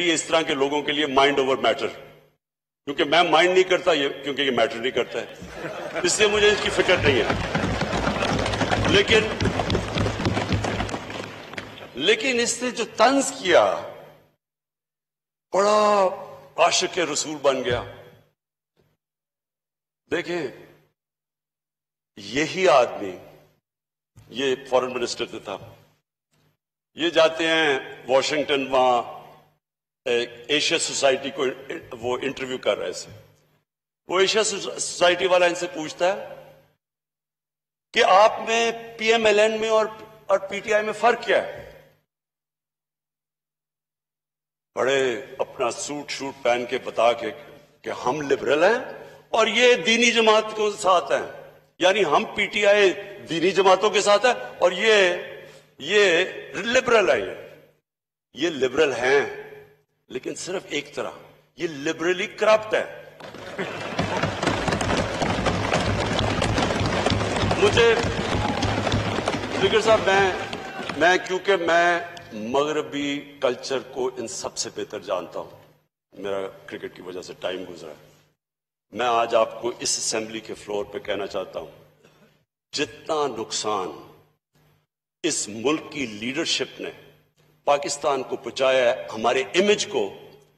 یہ اس طرح کے لوگوں کے لیے مائنڈ اوور میٹر، کیونکہ میں مائنڈ نہیں کرتا کیونکہ یہ میٹر نہیں کرتا ہے، اس لیے مجھے اس کی فکر نہیں ہے۔ لیکن اس نے جو طنز کیا، بڑا عاشق رسول بن گیا۔ دیکھیں یہی آدمی، یہ فورن منسٹر تھا، یہ جاتے ہیں واشنگٹن، وہاں ایشیا سوسائٹی کو وہ انٹرویو کر رہے تھے، وہ ایشیا سوسائٹی والا ان سے پوچھتا ہے کہ آپ میں پی ایم ایل این میں اور پی ٹی آئی میں فرق کیا ہے؟ بڑے اپنا سوٹ شوٹ پہن کے بتا کے کہ ہم لبرل ہیں اور یہ دینی جماعت کے ساتھ ہیں، یعنی ہم پی ٹی آئی دینی جماعتوں کے ساتھ ہے اور یہ لبرل ہے۔ یہ لبرل ہیں لیکن صرف ایک طرح، یہ لبرلی کرپٹ ہے۔ مجھے فکر صاحب، میں کیونکہ میں مغربی کلچر کو ان سب سے بہتر جانتا ہوں، میرا کرکٹ کی وجہ سے ٹائم گزرا ہے، میں آج آپ کو اس اسمبلی کے فلور پہ کہنا چاہتا ہوں، جتنا نقصان اس ملک کی لیڈرشپ نے پاکستان کو پہنچایا ہے، ہمارے امیج کو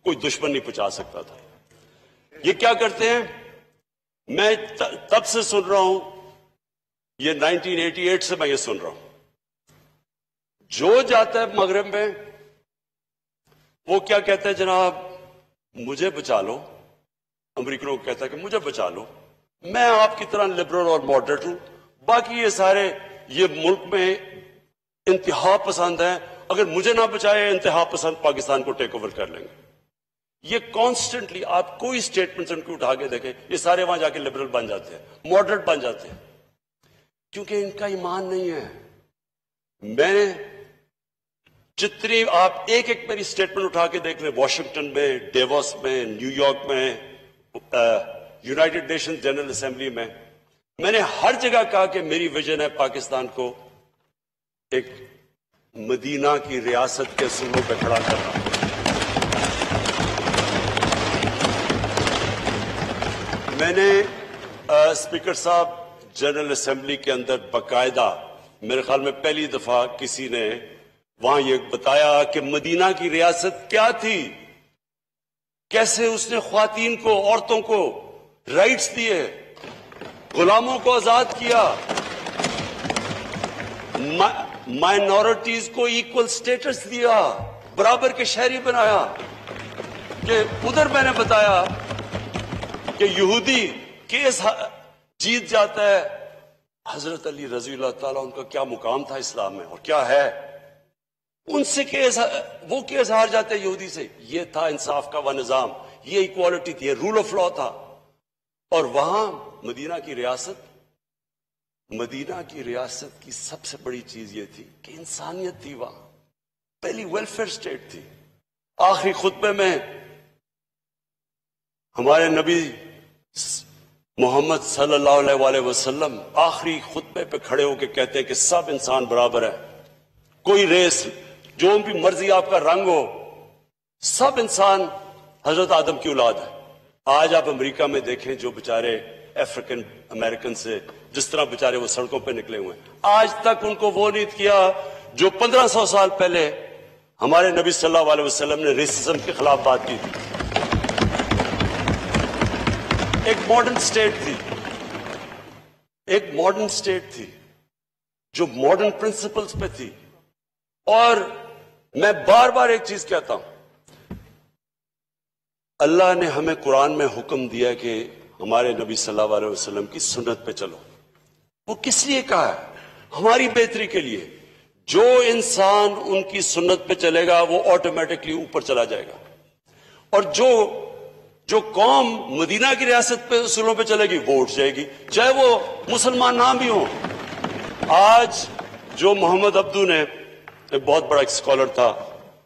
کوئی دشمن نہیں پہنچا سکتا تھا۔ یہ کیا کرتے ہیں؟ میں تب سے سن رہا ہوں، یہ 1988 سے میں یہ سن رہا ہوں، جو جاتا ہے مغرب میں وہ کیا کہتا ہے؟ جناب مجھے بچا لو، امریکنوں کو کہتا ہے کہ مجھے بچا لو، میں آپ کی طرح لبرل اور ماڈریٹ ہوں، باقی یہ سارے یہ ملک میں انتہا پسند ہیں، اگر مجھے نہ بچائے انتہا پسند پاکستان کو ٹیک اوور کر لیں گے۔ یہ کانسٹنٹلی آپ کوئی اسٹیٹمنٹ ان کو اٹھا کے دیکھیں، یہ سارے وہاں جا کے لبرل بن جاتے ہیں، ماڈریٹ بن جاتے ہیں، کیونکہ ان کا ایمان نہیں ہے۔ میں جتنی آپ ایک میری اسٹیٹمنٹ اٹھا کے دیکھ لیں، واشنگٹن میں، ڈیوس میں، نیو یارک میں، یونائٹڈ نیشن جنرل اسمبلی میں نے ہر جگہ کہا کہ میری ویژن ہے پاکستان کو ایک مدینہ کی ریاست کے اصولوں پہ کھڑا کرنا۔ میں نے اسپیکر صاحب جنرل اسمبلی کے اندر باقاعدہ، میرے خیال میں پہلی دفعہ کسی نے وہاں یہ بتایا کہ مدینہ کی ریاست کیا تھی، کیسے اس نے خواتین کو، عورتوں کو رائٹس دیے، غلاموں کو آزاد کیا، مائنورٹیز کو ایکول سٹیٹس دیا، برابر کے شہری بنایا۔ کہ ادھر میں نے بتایا کہ یہودی کیس جیت جاتا ہے، حضرت علی رضی اللہ تعالیٰ ان کا کیا مقام تھا اسلام میں اور کیا ہے، ان سے وہ کیس ہار جاتے ہیں یہودی سے۔ یہ تھا انصاف کا وہ نظام، یہ ایکوالٹی تھی، یہ رول آف لا تھا۔ اور وہاں مدینہ کی ریاست کی سب سے بڑی چیز یہ تھی کہ انسانیت تھی، وہاں پہلی ویلفیئر سٹیٹ تھی۔ آخری خطبے میں ہمارے نبی محمد صلی اللہ علیہ وسلم آخری خطبے پہ کھڑے ہو کے کہتے ہیں کہ سب انسان برابر ہے، کوئی ریس، جو بھی مرضی آپ کا رنگ ہو، سب انسان حضرت آدم کی اولاد ہے۔ آج آپ امریکہ میں دیکھیں جو بیچارے افریقن امریکن سے جس طرح بیچارے وہ سڑکوں پہ نکلے ہوئے ہیں، آج تک ان کو وہ نہیں کیا جو 1500 سال پہلے ہمارے نبی صلی اللہ علیہ وسلم نے ریسزم کے خلاف بات کی تھی۔ ایک ماڈرن سٹیٹ تھی جو ماڈرن پرنسپلز پہ تھی۔ اور میں بار بار ایک چیز کہتا ہوں، اللہ نے ہمیں قرآن میں حکم دیا کہ ہمارے نبی صلی اللہ علیہ وسلم کی سنت پہ چلو۔ وہ کس لیے کہا ہے؟ ہماری بہتری کے لیے۔ جو انسان ان کی سنت پہ چلے گا وہ آٹومیٹکلی اوپر چلا جائے گا، اور جو قوم مدینہ کی ریاست پہ اصولوں پہ چلے گی وہ اٹھ جائے گی، چاہے وہ مسلمان نہ بھی ہوں۔ آج جو محمد عبدو نے، ایک بہت بڑا اسکالر تھا،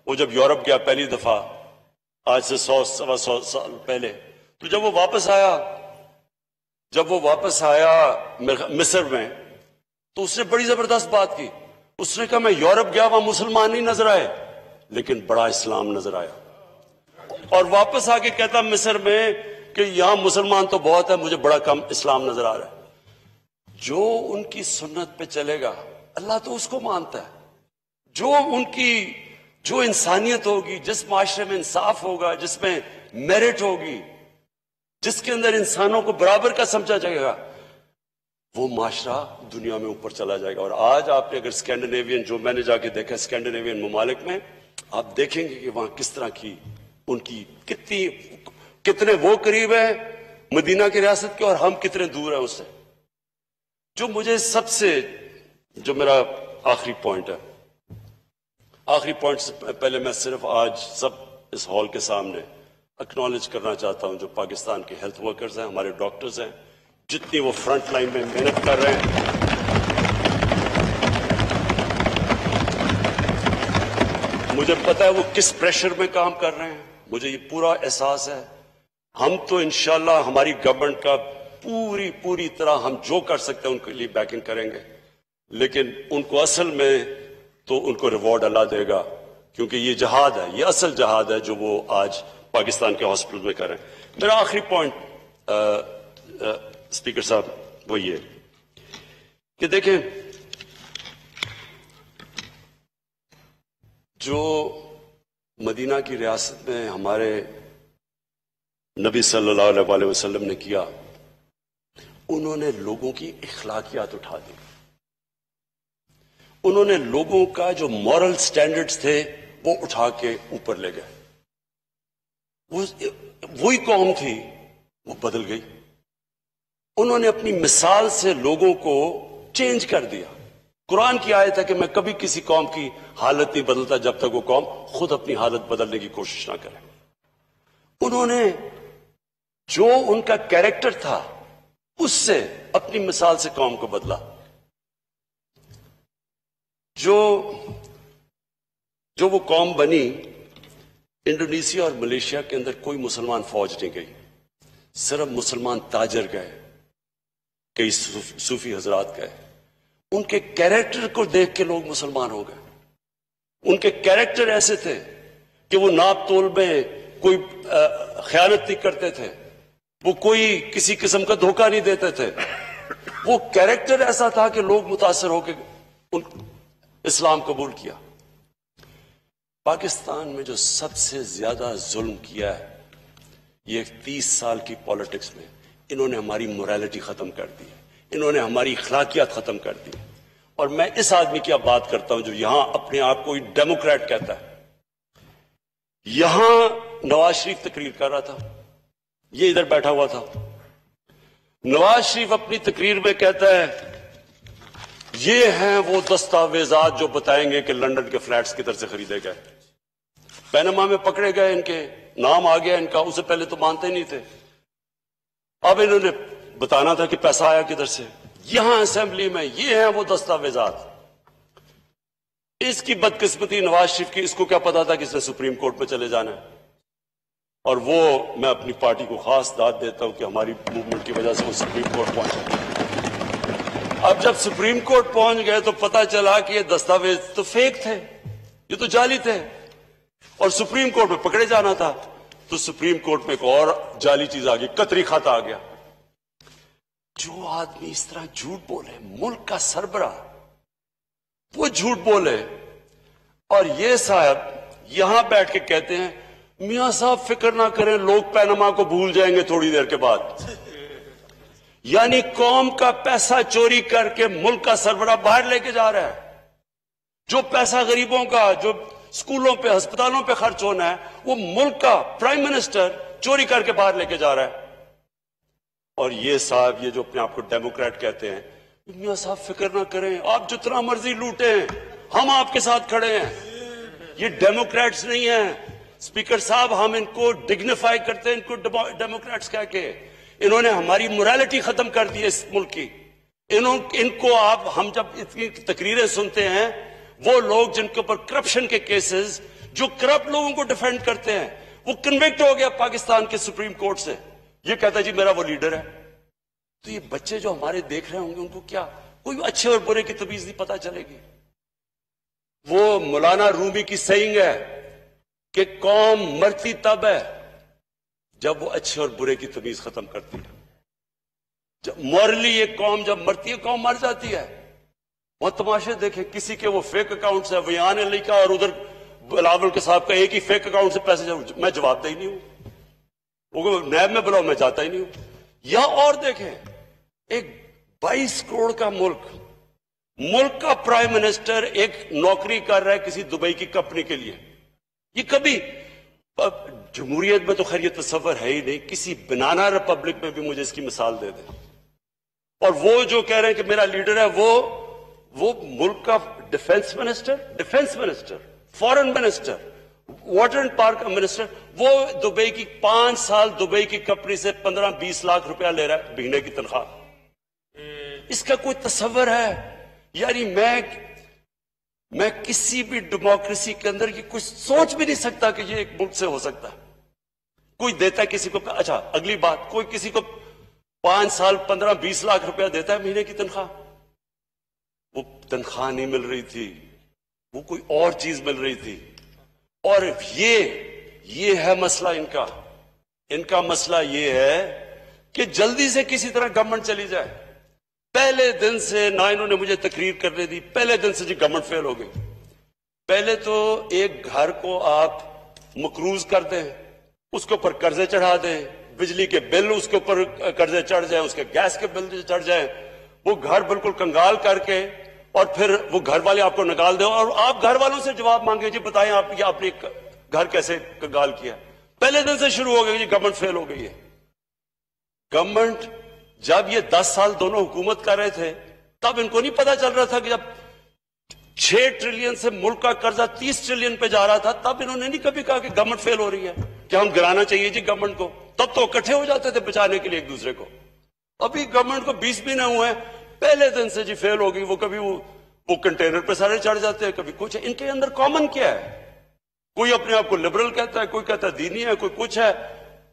وہ جب یورپ گیا پہلی دفعہ آج سے 100 سال پہلے، تو جب وہ واپس آیا مصر میں، تو اس نے بڑی زبردست بات کی۔ اس نے کہا میں یورپ گیا، وہاں مسلمان نہیں نظر آئے لیکن بڑا اسلام نظر آیا۔ اور واپس آ کے کہتا مصر میں کہ یہاں مسلمان تو بہت ہے، مجھے بڑا کم اسلام نظر آ رہا ہے۔ جو ان کی سنت پہ چلے گا اللہ تو اس کو مانتا ہے۔ جو انسانیت ہوگی، جس معاشرے میں انصاف ہوگا، جس میں میرٹ ہوگی، جس کے اندر انسانوں کو برابر کا سمجھا جائے گا، وہ معاشرہ دنیا میں اوپر چلا جائے گا۔ اور آج آپ نے اگر اسکینڈینیوین، جو میں نے جا کے دیکھا اسکینڈینیوین ممالک میں، آپ دیکھیں گے کہ وہاں کس طرح کی ان کی کتنے وہ قریب ہیں مدینہ کی ریاست کے اور ہم کتنے دور ہیں اس سے۔ جو مجھے جو میرا آخری پوائنٹ ہے، آخری پوائنٹ سے پہلے میں صرف آج سب اس ہال کے سامنے اکنالج کرنا چاہتا ہوں جو پاکستان کے ہیلتھ ورکرز ہیں، ہمارے ڈاکٹرز ہیں، جتنی وہ فرنٹ لائن میں محنت کر رہے ہیں۔ مجھے پتا ہے وہ کس پریشر میں کام کر رہے ہیں، مجھے یہ پورا احساس ہے۔ ہم تو انشاءاللہ ہماری گورنمنٹ کا پوری طرح ہم جو کر سکتے ہیں ان کے لیے بیکنگ کریں گے، لیکن ان کو اصل میں تو ان کو ریوارڈ اللہ دے گا، کیونکہ یہ جہاد ہے، یہ اصل جہاد ہے جو وہ آج پاکستان کے ہاسپٹل میں کر رہے ہیں۔ میرا آخری پوائنٹ اسپیکر صاحب وہ یہ کہ دیکھیں، جو مدینہ کی ریاست میں ہمارے نبی صلی اللہ علیہ وسلم نے کیا، انہوں نے لوگوں کی اخلاقیات اٹھا دی، انہوں نے لوگوں کا جو مورل سٹینڈرڈز تھے وہ اٹھا کے اوپر لے گئے۔ وہی قوم تھی وہ بدل گئی، انہوں نے اپنی مثال سے لوگوں کو چینج کر دیا۔ قرآن کی آیت ہے کہ میں کبھی کسی قوم کی حالت نہیں بدلتا جب تک وہ قوم خود اپنی حالت بدلنے کی کوشش نہ کرے۔ انہوں نے جو ان کا کیریکٹر تھا اس سے اپنی مثال سے قوم کو بدلا۔ جو وہ قوم بنی، انڈونیشیا اور ملیشیا کے اندر کوئی مسلمان فوج نہیں گئی، صرف مسلمان تاجر گئے، کئی صوفی حضرات گئے۔ ان کے کیریکٹر کو دیکھ کے لوگ مسلمان ہو گئے۔ ان کے کیریکٹر ایسے تھے کہ وہ ناپ تول میں کوئی خیانت نہیں کرتے تھے، وہ کوئی کسی قسم کا دھوکہ نہیں دیتے تھے۔ وہ کیریکٹر ایسا تھا کہ لوگ متاثر ہو کے اسلام قبول کیا۔ پاکستان میں جو سب سے زیادہ ظلم کیا ہے یہ 30 سال کی پالیٹکس میں، انہوں نے ہماری موریلٹی ختم کر دی، انہوں نے ہماری اخلاقیات ختم کر دی۔ اور میں اس آدمی کی اب بات کرتا ہوں جو یہاں اپنے آپ کو ڈیموکریٹ کہتا ہے۔ یہاں نواز شریف تقریر کر رہا تھا، یہ ادھر بیٹھا ہوا تھا۔ نواز شریف اپنی تقریر میں کہتا ہے یہ ہیں وہ دستاویزات جو بتائیں گے کہ لنڈن کے فلیٹس کدھر سے خریدے گئے۔ پینما میں پکڑے گئے، ان کے نام آ گیا ان کا، اسے پہلے تو مانتے نہیں تھے، اب انہوں نے بتانا تھا کہ پیسہ آیا کدھر سے۔ یہاں اسمبلی میں یہ ہیں وہ دستاویزات۔ اس کی بدقسمتی نواز شریف کی، اس کو کیا پتا تھا کہ اس نے سپریم کورٹ پہ چلے جانا ہے، اور وہ میں اپنی پارٹی کو خاص داد دیتا ہوں کہ ہماری موومنٹ کی وجہ سے وہ سپریم کورٹ پہنچے۔ اب جب سپریم کورٹ پہنچ گئے تو پتا چلا کہ یہ دستاویز تو فیک تھے، یہ تو جعلی تھے، اور سپریم کورٹ میں پکڑے جانا تھا۔ تو سپریم کورٹ میں ایک اور جعلی چیز آ گئی، قطری خط آ گیا۔ جو آدمی اس طرح جھوٹ بولے، ملک کا سربراہ وہ جھوٹ بولے، اور یہ صاحب یہاں بیٹھ کے کہتے ہیں میاں صاحب فکر نہ کریں، لوگ پینما کو بھول جائیں گے تھوڑی دیر کے بعد۔ یعنی قوم کا پیسہ چوری کر کے ملک کا سربراہ باہر لے کے جا رہا ہے۔ جو پیسہ غریبوں کا، جو اسکولوں پہ ہسپتالوں پہ خرچ ہونا ہے، وہ ملک کا پرائم منسٹر چوری کر کے باہر لے کے جا رہا ہے۔ اور یہ صاحب، یہ جو اپنے آپ کو ڈیموکریٹ کہتے ہیں، میاں صاحب فکر نہ کریں، آپ جتنا مرضی لوٹیں، ہم آپ کے ساتھ کھڑے ہیں۔ یہ ڈیموکریٹس نہیں ہیں اسپیکر صاحب، ہم ان کو ڈگنیفائی کرتے ہیں، ان کو ڈیموکریٹس کہہ کے۔ انہوں نے ہماری موریلٹی ختم کر دی ہے اس ملک کی۔ ان کو ہم جب اتنی تقریریں سنتے ہیں، وہ لوگ جن کے اوپر کرپشن کے کیسز، جو کرپٹ لوگوں کو ڈیفینڈ کرتے ہیں، وہ کنوکٹ ہو گیا پاکستان کے سپریم کورٹ سے، یہ کہتا ہے جی میرا وہ لیڈر ہے۔ تو یہ بچے جو ہمارے دیکھ رہے ہوں گے، ان کو کیا کوئی اچھے اور برے کی تمیز نہیں پتہ چلے گی۔ وہ مولانا رومی کی سیئنگ ہے کہ قوم مرتی تب ہے جب وہ اچھے اور برے کی تمیز ختم کرتی ہے. جب مورلی ایک قوم جب مرتی ہے قوم مر جاتی ہے. وہ تماشے دیکھیں, کسی کے وہ فیک اکاؤنٹ سے ویان علی کا اور ادھر بلاول کے صاحب کا ایک ہی فیک اکاؤنٹ سے پیسے میں جواب دہ ہی نہیں ہوں, وہ نیب میں بلاؤ میں جاتا ہی نہیں ہوں. یا اور دیکھیں, ایک 22 کروڑ کا ملک کا پرائم منسٹر ایک نوکری کر رہا ہے کسی دبئی کی کمپنی کے لیے. یہ کبھی جمہوریت میں تو خیر یہ تصور ہے ہی نہیں, کسی بنانا ریپبلک میں بھی مجھے اس کی مثال دے دیں. اور وہ جو کہہ رہے ہیں کہ میرا لیڈر ہے, وہ ملک کا defence minister, foreign minister, water and park کا منسٹر, وہ دبئی کی 5 سال دبئی کی کمپنی سے 15-20 لاکھ روپیہ لے رہا ہے مہینے کی تنخواہ. اس کا کوئی تصور ہے؟ یعنی میں کسی بھی ڈیموکریسی کے اندر یہ کچھ سوچ بھی نہیں سکتا کہ یہ ایک ملک سے ہو سکتا ہے. کوئی دیتا ہے کسی کو, اچھا اگلی بات, کوئی کسی کو 5 سال 15-20 لاکھ روپیہ دیتا ہے مہینے کی تنخواہ. وہ تنخواہ نہیں مل رہی تھی, وہ کوئی اور چیز مل رہی تھی. اور یہ ہے مسئلہ ان کا مسئلہ یہ ہے کہ جلدی سے کسی طرح گورنمنٹ چلی جائے. پہلے دن سے نہ انہوں نے مجھے تقریر کرنے دی, پہلے دن سے جی گورنمنٹ فیل ہو گئی. پہلے تو ایک گھر کو آپ مقروض کر دیں, اس کے اوپر قرضے چڑھا دیں, بجلی کے بل اس کے اوپر قرضے چڑھ جائیں, اس کے گیس کے بل چڑھ جائیں, وہ گھر بالکل کنگال کر کے, اور پھر وہ گھر والے آپ کو نکال دیں, اور آپ گھر والوں سے جواب مانگیں جی بتائیں آپ نے گھر کیسے کنگال کیا. پہلے دن سے شروع ہو گئی جی گورنمنٹ فیل ہو گئی ہے. گورنمنٹ جب یہ 10 سال دونوں حکومت کر رہے تھے تب ان کو نہیں پتا چل رہا تھا کہ جب 6 ٹریلین سے ملک کا قرضہ 30 ٹریلین پہ جا رہا تھا تب انہوں نے نہیں کبھی کہا کہ گورنمنٹ فیل ہو رہی ہے, کہ ہم گرانا چاہیے جی گورنمنٹ کو. تب تو اکٹھے ہو جاتے تھے بچانے کے لیے ایک دوسرے کو. ابھی گورنمنٹ کو 20 مہینے ہوئے ہیں, پہلے دن سے جی فیل ہو گئی. وہ کبھی وہ کنٹینر پہ سارے چڑھ جاتے ہیں, کبھی کچھ ہے. ان کے اندر کامن کیا ہے؟ کوئی اپنے آپ کو لبرل کہتا ہے, کوئی کہتا ہے دینی ہے, کوئی کچھ ہے.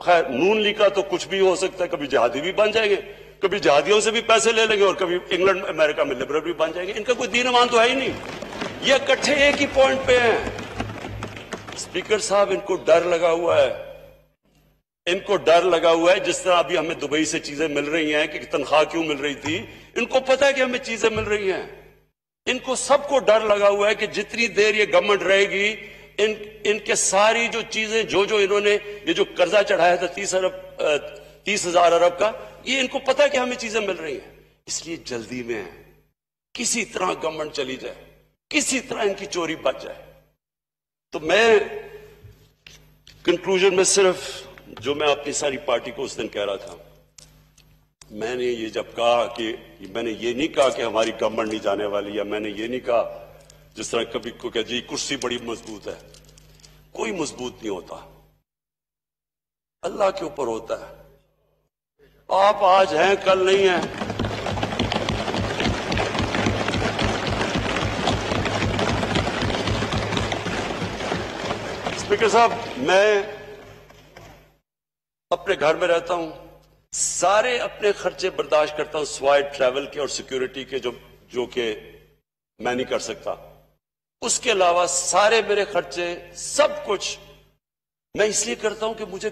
خیر نون لیگ کا تو کچھ بھی ہو سکتا ہے, کبھی جہادی بھی بن جائیں گے, کبھی جہادیوں سے بھی پیسے لے لیں گے, اور کبھی انگلینڈ امریکہ میں لبرل بھی بن جائیں گے. ان کا کوئی دین ایمان تو ہے ہی نہیں. یہ اکٹھے ایک ہی پوائنٹ پہ ہیں. اسپیکر صاحب ان کو ڈر لگا ہوا ہے, جس طرح ابھی ہمیں دبئی سے چیزیں مل رہی ہیں کہ تنخواہ کیوں مل رہی تھی, ان کو پتا ہے کہ ہمیں چیزیں مل رہی ہیں. ان کو سب کو ڈر لگا ہوا ہے کہ جتنی دیر یہ گورنمنٹ رہے گی ان کے ساری جو چیزیں جو انہوں نے یہ جو قرضہ چڑھایا تھا 30,000 ارب کا, یہ ان کو پتا ہے کہ ہمیں چیزیں مل رہی ہیں. اس لیے جلدی میں ہے کسی طرح گورنمنٹ چلی جائے, کسی طرح ان کی چوری بچ جائے. تو میں کنکلوژن میں صرف جو میں اپنی ساری پارٹی کو اس دن کہہ رہا تھا, میں نے یہ جب کہا کہ میں نے یہ نہیں کہا کہ ہماری گورنمنٹ نہیں جانے والی, یا میں نے یہ نہیں کہا جس طرح کبھی کو کہ جی کرسی بڑی مضبوط ہے. کوئی مضبوط نہیں ہوتا, اللہ کے اوپر ہوتا ہے. آپ آج ہیں کل نہیں ہیں. اسپیکر صاحب, میں اپنے گھر میں رہتا ہوں, سارے اپنے خرچے برداشت کرتا ہوں سوائے ٹریول کے اور سیکیورٹی کے جو کہ میں نہیں کر سکتا. اس کے علاوہ سارے میرے خرچے سب کچھ میں اس لیے کرتا ہوں کہ مجھے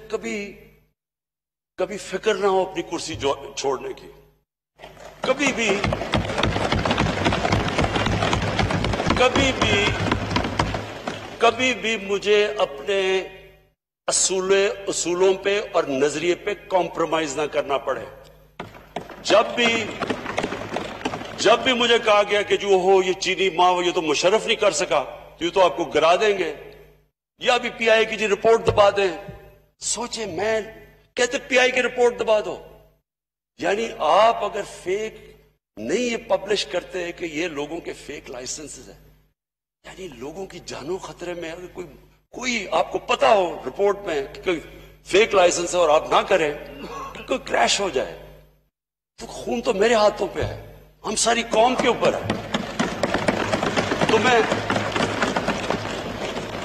کبھی فکر نہ ہو اپنی کرسی چھوڑنے کی. کبھی بھی مجھے اپنے اصولوں پہ اور نظریے پہ کمپرومائز نہ کرنا پڑے. جب بھی مجھے کہا گیا کہ جو ہو یہ چینی ماں یہ تو مشرف نہیں کر سکا, یہ تو آپ کو گرا دیں گے, یا بھی پی آئی کی جی رپورٹ دبا دیں. سوچیں, میں کہتے پی آئی کی رپورٹ دبا دو, یعنی آپ اگر فیک نہیں یہ پبلش کرتے کہ یہ لوگوں کے فیک لائسنسز ہیں, یعنی لوگوں کی جانوں خطرے میں, اگر کوئی آپ کو پتا ہو رپورٹ میں کہ کوئی فیک لائسنس ہے اور آپ نہ کریں, کوئی کریش ہو جائے, تو خون تو میرے ہاتھوں پہ ہے, ہم ساری قوم کے اوپر ہے.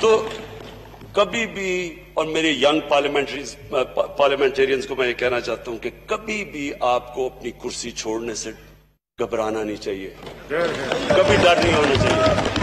تو کبھی بھی, اور میرے ینگ پارلیمنٹرینز کو میں یہ کہنا چاہتا ہوں کہ کبھی بھی آپ کو اپنی کرسی چھوڑنے سے گھبرانا نہیں چاہیے, کبھی ڈر نہیں ہونا چاہیے.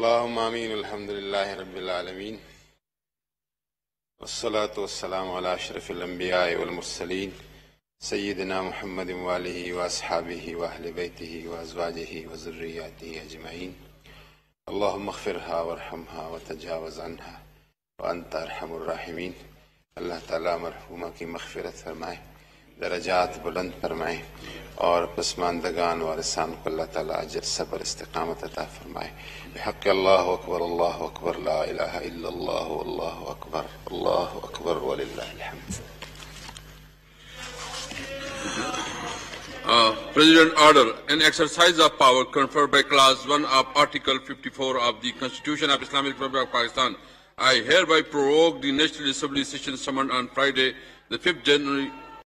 اللهم آمين. الحمد لله رب العالمين والصلاة والسلام على أشرف الأنبياء والمرسلين سيدنا محمد وآله وأصحابه وأهل بيته وأزواجه وذرياته أجمعين. اللهم اغفرها وارحمها وتجاوز عنها وأنت أرحم الراحمين. اللہ تعالیٰ مرحومہ کی مغفرت فرمائے، درجات بلند فرمائے، اور پسماندگان وارثان کو اللہ تعالیٰ اجر صبر استقامت عطا فرمائے. بحق اللہ اکبر، اللہ اکبر، لا الہ الا اللہ، اللہ اکبر، اللہ اکبر وللہ الحمد. President order, an exercise of power conferred by Clause 1 of Article 54 of the Constitution of Islamic Republic of Pakistan, I hereby prorogue the National Assembly session summoned on Friday, the 5th January